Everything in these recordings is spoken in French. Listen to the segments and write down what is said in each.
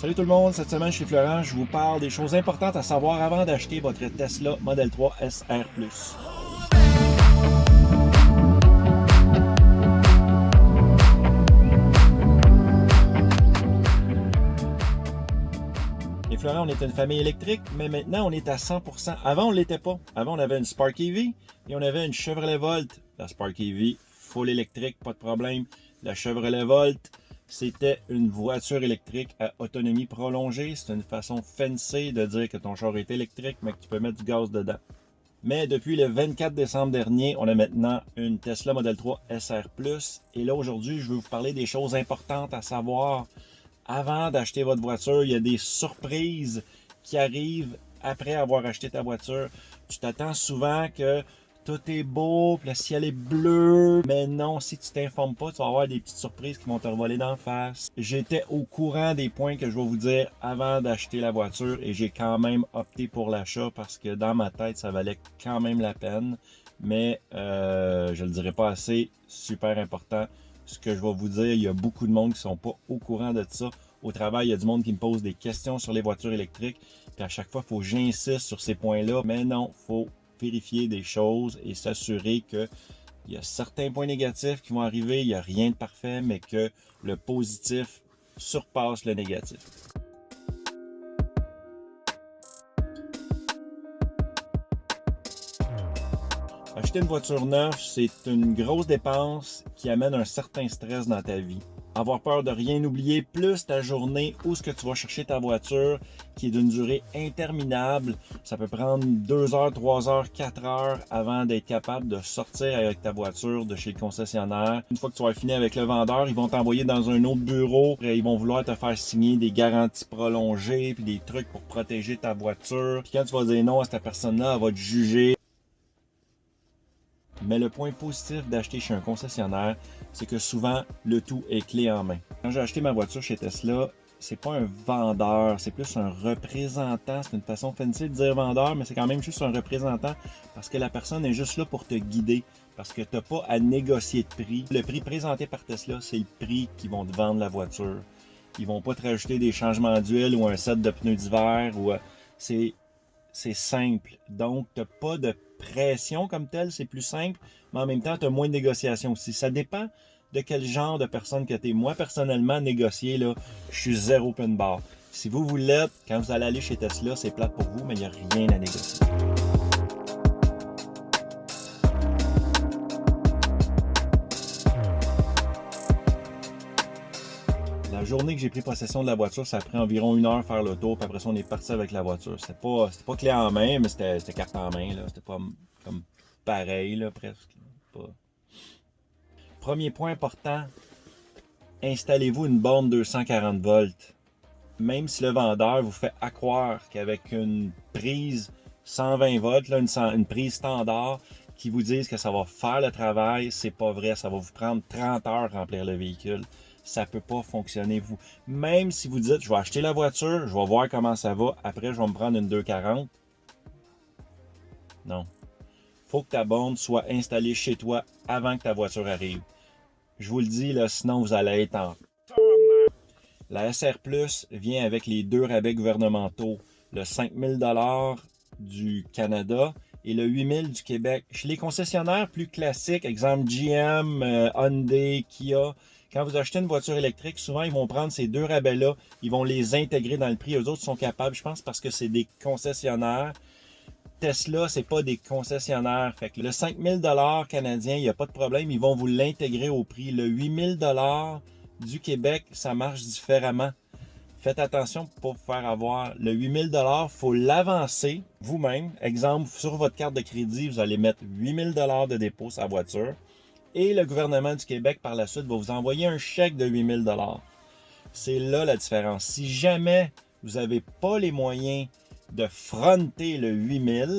Salut tout le monde, cette semaine je suis Florent, je vous parle des choses importantes à savoir avant d'acheter votre Tesla Model 3 SR+. Et Florent, on est une famille électrique, mais maintenant on est à 100%. Avant on ne l'était pas. Avant on avait une Spark EV et on avait une Chevrolet Volt. La Spark EV, full électrique, pas de problème. La Chevrolet Volt, c'était une voiture électrique à autonomie prolongée. C'est une façon fancy de dire que ton char est électrique, mais que tu peux mettre du gaz dedans. Mais depuis le 24 décembre dernier, on a maintenant une Tesla Model 3 SR+. Et là, aujourd'hui, je vais vous parler des choses importantes à savoir avant d'acheter votre voiture. Il y a des surprises qui arrivent après avoir acheté ta voiture. Tu t'attends souvent que tout est beau, puis le ciel est bleu. Mais non, si tu t'informes pas, tu vas avoir des petites surprises qui vont te revoler d'en face. J'étais au courant des points que je vais vous dire avant d'acheter la voiture et j'ai quand même opté pour l'achat parce que dans ma tête, ça valait quand même la peine. Mais je le dirai pas assez, super important. Ce que je vais vous dire, il y a beaucoup de monde qui ne sont pas au courant de ça. Au travail, il y a du monde qui me pose des questions sur les voitures électriques. Puis à chaque fois, il faut que j'insiste sur ces points-là. Mais non, il faut vérifier des choses et s'assurer qu'il y a certains points négatifs qui vont arriver. Il n'y a rien de parfait, mais que le positif surpasse le négatif. Acheter une voiture neuve, c'est une grosse dépense qui amène un certain stress dans ta vie. Avoir peur de rien oublier, plus ta journée où ce que tu vas chercher ta voiture, qui est d'une durée interminable. Ça peut prendre 2 heures, 3 heures, 4 heures avant d'être capable de sortir avec ta voiture de chez le concessionnaire. Une fois que tu vas finir avec le vendeur, ils vont t'envoyer dans un autre bureau. Ils vont vouloir te faire signer des garanties prolongées, puis des trucs pour protéger ta voiture. Puis quand tu vas dire non à cette personne-là, elle va te juger. Mais le point positif d'acheter chez un concessionnaire, c'est que souvent, le tout est clé en main. Quand j'ai acheté ma voiture chez Tesla, c'est pas un vendeur, c'est plus un représentant. C'est une façon fancy de dire vendeur, mais c'est quand même juste un représentant parce que la personne est juste là pour te guider. Parce que tu n'as pas à négocier de prix. Le prix présenté par Tesla, c'est le prix qu'ils vont te vendre la voiture. Ils vont pas te rajouter des changements d'huile ou un set de pneus d'hiver. C'est simple. Donc, tu n'as pas de pression comme telle, c'est plus simple, mais en même temps, tu as moins de négociation aussi. Ça dépend de quel genre de personne que tu es. Moi, personnellement, négocier, là, je suis zéro open bar. Si vous l'êtes, quand vous allez aller chez Tesla, c'est plate pour vous, mais il n'y a rien à négocier. La journée que j'ai pris possession de la voiture, ça a pris environ 1 heure faire le tour, puis après ça, on est parti avec la voiture. C'était pas clé en main, mais c'était carte en main. C'était pas comme pareil, là, presque. Pas... Premier point important, installez-vous une borne 240 volts. Même si le vendeur vous fait accroire qu'avec une prise 120 volts, là, une prise standard, qui vous disent que ça va faire le travail, c'est pas vrai. Ça va vous prendre 30 heures remplir le véhicule. Ça peut pas fonctionner. Même si vous dites, je vais acheter la voiture, je vais voir comment ça va, après je vais me prendre une 240. Non. Faut que ta borne soit installée chez toi avant que ta voiture arrive. Je vous le dis, là, sinon vous allez être en... La SR+, vient avec les 2 rabais gouvernementaux, le 5 000 $ du Canada et le 8 000 du Québec. Chez les concessionnaires plus classiques, exemple GM, Hyundai, Kia, quand vous achetez une voiture électrique, souvent ils vont prendre ces 2 rabais-là, ils vont les intégrer dans le prix. Eux autres sont capables, je pense, parce que c'est des concessionnaires. Tesla, c'est pas des concessionnaires. Fait que le 5 000 $ canadien, il n'y a pas de problème, ils vont vous l'intégrer au prix. Le 8 000 $ du Québec, ça marche différemment. Faites attention pour vous faire avoir. Le 8 000 $, il faut l'avancer vous-même. Exemple, sur votre carte de crédit, vous allez mettre 8 000 $ de dépôt sur la voiture. Et le gouvernement du Québec, par la suite, va vous envoyer un chèque de 8 000 $. C'est là la différence. Si jamais vous n'avez pas les moyens de fronter le 8 000,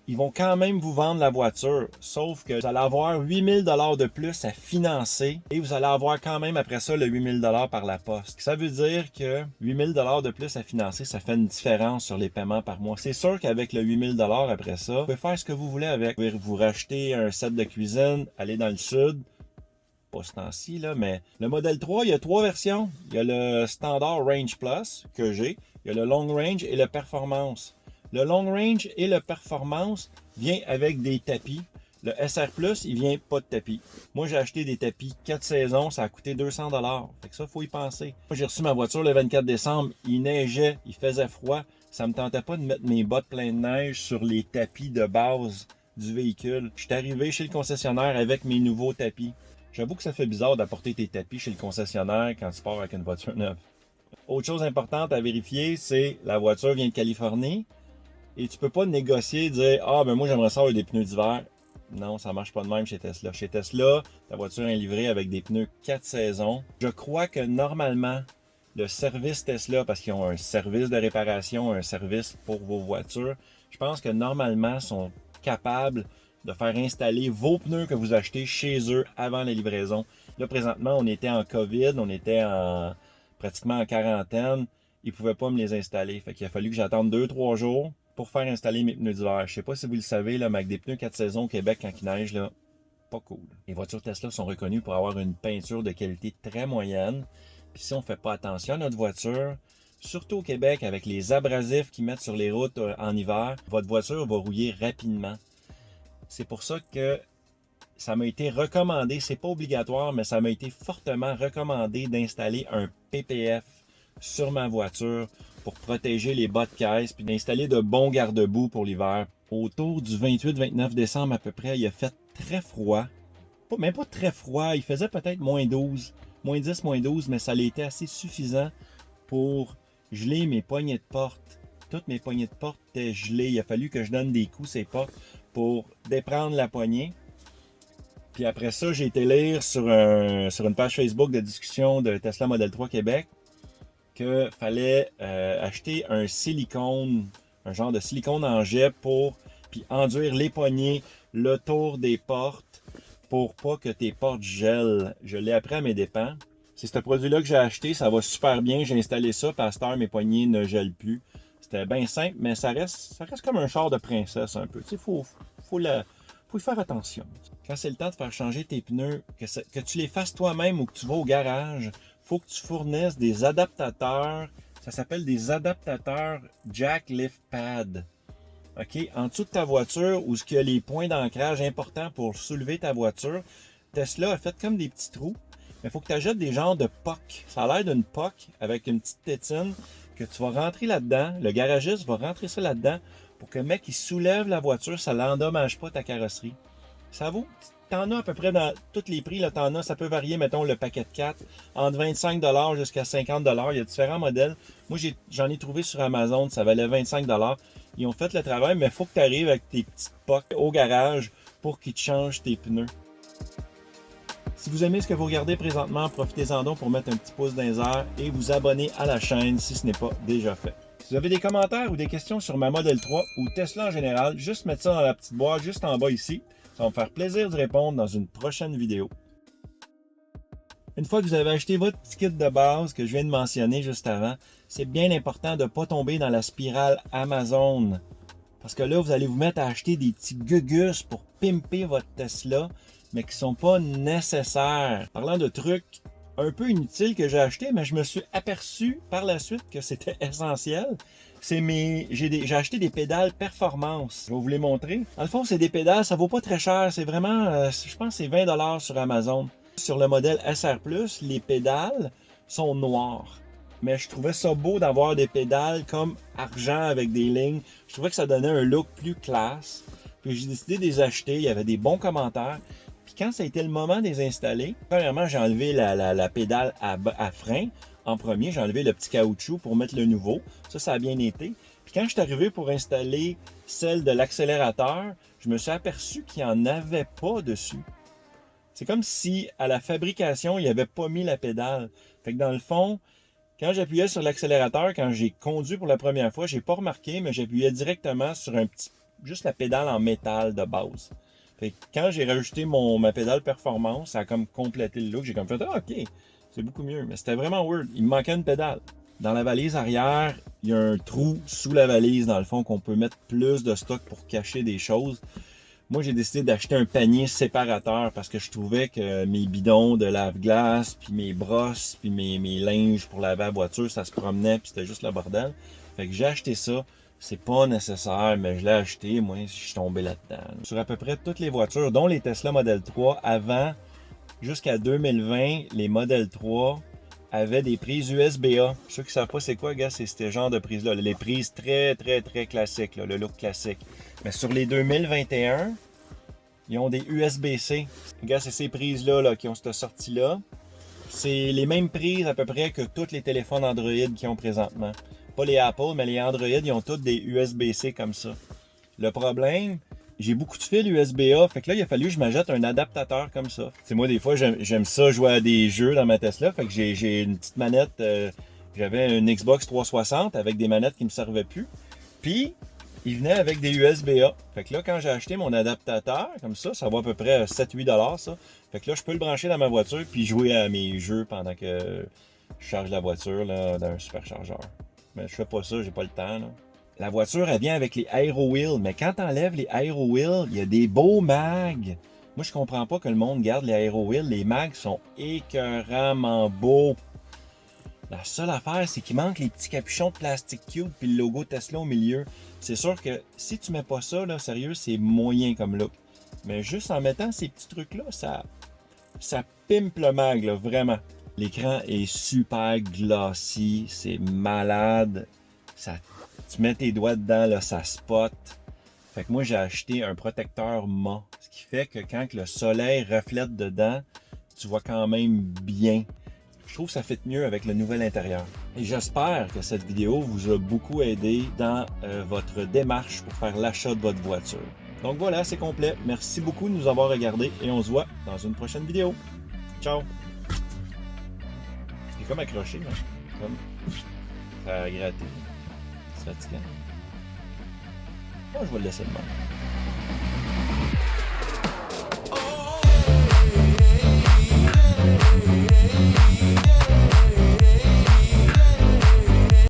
ils vont quand même vous vendre la voiture. Sauf que vous allez avoir 8 000 $ de plus à financer et vous allez avoir quand même après ça le 8 000 $ par la poste. Ça veut dire que 8 000 $ de plus à financer, ça fait une différence sur les paiements par mois. C'est sûr qu'avec le 8 000 $ après ça, vous pouvez faire ce que vous voulez avec. Vous pouvez vous racheter un set de cuisine, aller dans le sud, pas ce temps-ci, là, mais le modèle 3, il y a 3 versions. Il y a le standard Range Plus que j'ai, il y a le Long Range et le Performance. Le Long Range et le Performance vient avec des tapis. Le SR Plus, il vient pas de tapis. Moi, j'ai acheté des tapis 4 saisons, ça a coûté 200 $. Fait que ça, il faut y penser. Moi, j'ai reçu ma voiture le 24 décembre, il neigeait, il faisait froid. Ça me tentait pas de mettre mes bottes pleines de neige sur les tapis de base du véhicule. Je suis arrivé chez le concessionnaire avec mes nouveaux tapis. J'avoue que ça fait bizarre d'apporter tes tapis chez le concessionnaire quand tu pars avec une voiture neuve. Autre chose importante à vérifier, c'est la voiture vient de Californie et tu peux pas négocier et dire « Ah, ben moi j'aimerais ça avoir des pneus d'hiver. » Non, ça marche pas de même chez Tesla. Chez Tesla, ta voiture est livrée avec des pneus 4 saisons. Je crois que normalement, le service Tesla, parce qu'ils ont un service de réparation, un service pour vos voitures, je pense que normalement, sont capables de faire installer vos pneus que vous achetez chez eux avant la livraison. Là, présentement, on était en COVID, on était pratiquement en quarantaine. Ils ne pouvaient pas me les installer. Fait qu'il a fallu que j'attende 2-3 jours pour faire installer mes pneus d'hiver. Je ne sais pas si vous le savez, là, mais avec des pneus 4 saisons au Québec quand il neige, là, pas cool. Les voitures Tesla sont reconnues pour avoir une peinture de qualité très moyenne. Puis si on ne fait pas attention à notre voiture, surtout au Québec avec les abrasifs qu'ils mettent sur les routes en hiver, votre voiture va rouiller rapidement. C'est pour ça que ça m'a été recommandé, c'est pas obligatoire, mais ça m'a été fortement recommandé d'installer un PPF sur ma voiture pour protéger les bas de caisse, puis d'installer de bons garde-boue pour l'hiver. Autour du 28-29 décembre à peu près, il a fait très froid. Même pas très froid, il faisait peut-être moins 12, moins 10, moins 12, mais ça a été assez suffisant pour geler mes poignées de porte. Toutes mes poignées de porte étaient gelées. Il a fallu que je donne des coups ces portes pour déprendre la poignée. Puis après ça, j'ai été lire sur une page Facebook de discussion de Tesla Model 3 Québec qu'il fallait acheter un silicone, un genre de silicone en jet pour puis enduire les poignées, le tour des portes pour pas que tes portes gèlent. Je l'ai appris à mes dépens. C'est ce produit-là que j'ai acheté, ça va super bien. J'ai installé ça, puis à cette heure, mes poignées ne gèlent plus. C'était bien simple, mais ça reste comme un char de princesse un peu. Tu sais, faut y faire attention. Quand c'est le temps de faire changer tes pneus, que tu les fasses toi-même ou que tu vas au garage, il faut que tu fournisses des adaptateurs. Ça s'appelle des adaptateurs Jack Lift Pad. OK? En dessous de ta voiture, où il y a les points d'ancrage importants pour soulever ta voiture, Tesla a fait comme des petits trous. Mais il faut que tu achètes des genres de POC. Ça a l'air d'une POC avec une petite tétine que tu vas rentrer là-dedans. Le garagiste va rentrer ça là-dedans pour que le mec il soulève la voiture, ça n'endommage pas ta carrosserie. Ça vaut, t'en as à peu près dans tous les prix, là, t'en as, ça peut varier, mettons, le paquet de 4, entre 25 $ jusqu'à 50 $. Il y a différents modèles. Moi, j'en ai trouvé sur Amazon, ça valait 25 $. Ils ont fait le travail, mais il faut que tu arrives avec tes petites POC au garage pour qu'ils te changent tes pneus. Si vous aimez ce que vous regardez présentement, profitez-en donc pour mettre un petit pouce dans les airs et vous abonner à la chaîne si ce n'est pas déjà fait. Si vous avez des commentaires ou des questions sur ma Model 3 ou Tesla en général, juste mettre ça dans la petite boîte juste en bas ici. Ça va me faire plaisir de répondre dans une prochaine vidéo. Une fois que vous avez acheté votre petit kit de base que je viens de mentionner juste avant, c'est bien important de ne pas tomber dans la spirale Amazon. Parce que là, vous allez vous mettre à acheter des petits gugus pour pimper votre Tesla, mais qui ne sont pas nécessaires. Parlant de trucs un peu inutiles que j'ai achetés, mais je me suis aperçu par la suite que c'était essentiel. J'ai acheté des pédales performance. Je vais vous les montrer. Dans le fond, c'est des pédales, ça vaut pas très cher. C'est vraiment, je pense que c'est 20 $ sur Amazon. Sur le modèle SR+, les pédales sont noires. Mais je trouvais ça beau d'avoir des pédales comme argent avec des lignes. Je trouvais que ça donnait un look plus classe. Puis j'ai décidé de les acheter. Il y avait des bons commentaires. Puis quand ça a été le moment de les installer, premièrement, j'ai enlevé la pédale à frein. En premier, j'ai enlevé le petit caoutchouc pour mettre le nouveau. Ça a bien été. Puis quand je suis arrivé pour installer celle de l'accélérateur, je me suis aperçu qu'il n'y en avait pas dessus. C'est comme si, à la fabrication, il n'avait pas mis la pédale. Fait que dans le fond, quand j'appuyais sur l'accélérateur, quand j'ai conduit pour la première fois, je n'ai pas remarqué, mais j'appuyais directement sur juste la pédale en métal de base. Fait que quand j'ai rajouté ma pédale performance, ça a comme complété le look. J'ai comme fait, ah, ok, c'est beaucoup mieux. Mais c'était vraiment weird. Il me manquait une pédale. Dans la valise arrière, il y a un trou sous la valise, dans le fond, qu'on peut mettre plus de stock pour cacher des choses. Moi, j'ai décidé d'acheter un panier séparateur parce que je trouvais que mes bidons de lave-glace, puis mes brosses, puis mes linges pour laver la voiture, ça se promenait, puis c'était juste le bordel. Fait que j'ai acheté ça. C'est pas nécessaire, mais je l'ai acheté, moi, je suis tombé là-dedans. Sur à peu près toutes les voitures, dont les Tesla Model 3, avant, jusqu'à 2020, les Model 3 avaient des prises USB-A. Ceux qui ne savent pas c'est quoi, gars, c'est ce genre de prises-là. Les prises très, très, très classiques, là, le look classique. Mais sur les 2021, ils ont des USB-C. Gars, c'est ces prises-là là, qui ont cette sortie-là. C'est les mêmes prises à peu près que tous les téléphones Android qu'ils ont présentement. Pas les Apple, mais les Android, ils ont tous des USB-C comme ça. Le problème, j'ai beaucoup de fils USB-A, fait que là, il a fallu que je m'achète un adaptateur comme ça. C'est moi, des fois, j'aime ça jouer à des jeux dans ma Tesla, fait que j'ai une petite manette, j'avais une Xbox 360 avec des manettes qui me servaient plus. Puis, il venait avec des USB-A. Fait que là, quand j'ai acheté mon adaptateur, comme ça vaut à peu près 7-8$ ça. Fait que là, je peux le brancher dans ma voiture puis jouer à mes jeux pendant que je charge la voiture là, dans un superchargeur. Mais je fais pas ça, j'ai pas le temps. Là. La voiture, elle vient avec les Aero Wheels, mais quand t'enlèves les Aero Wheels, il y a des beaux mags. Moi, je comprends pas que le monde garde les Aero Wheels. Les mags sont écœuramment beaux. La seule affaire, c'est qu'il manque les petits capuchons de plastique cube puis le logo Tesla au milieu. C'est sûr que si tu mets pas ça, là, sérieux, c'est moyen comme look. Mais juste en mettant ces petits trucs-là, ça pimpe le mag, là, vraiment. L'écran est super glossy, c'est malade. Tu mets tes doigts dedans, là, ça spot. Fait que moi, j'ai acheté un protecteur mat. Ce qui fait que quand le soleil reflète dedans, tu vois quand même bien. Je trouve que ça fit mieux avec le nouvel intérieur. Et j'espère que cette vidéo vous a beaucoup aidé dans votre démarche pour faire l'achat de votre voiture. Donc voilà, c'est complet. Merci beaucoup de nous avoir regardés et on se voit dans une prochaine vidéo. Ciao! C'est comme accroché, là. Comme ça a gratté. C'est fatigant. Moi, je vais le laisser de même.